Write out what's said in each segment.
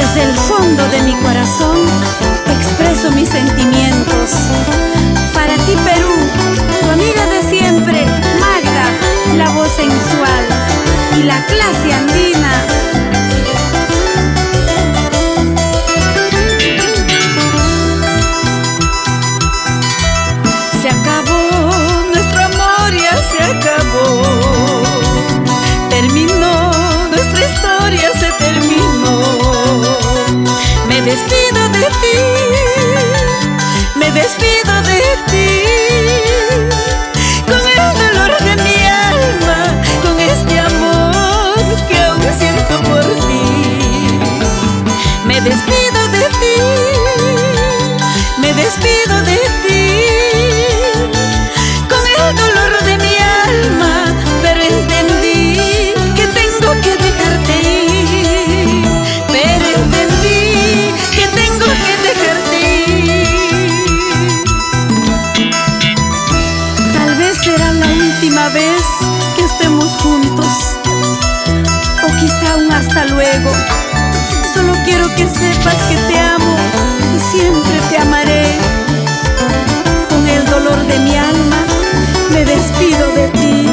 Desde el fondo de mi corazón expreso mis sentimientos. Para ti, Perú, tu amiga de siempre, Magda, la voz sensual y la clase andina. Se acabó nuestro amor, ya se acabó. Terminó nuestra historia, se terminó. Me despido de ti, me despido de ti, con el dolor de mi alma, con este amor que aún siento por ti. Me despido de ti, me despido de ti, con el dolor de mi alma, pero entendí que tengo que dejarte ir, pero entendí que tengo que dejarte ir. Tal vez será la última vez que estemos juntos, o quizá un hasta luego. Solo quiero que sepas que te amo y siempre te amaré. Con el dolor de mi alma me despido de ti.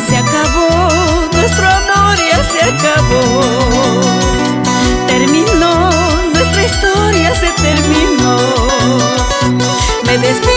Se acabó nuestro amor, ya se acabó. Terminó nuestra historia, se terminó. Me despido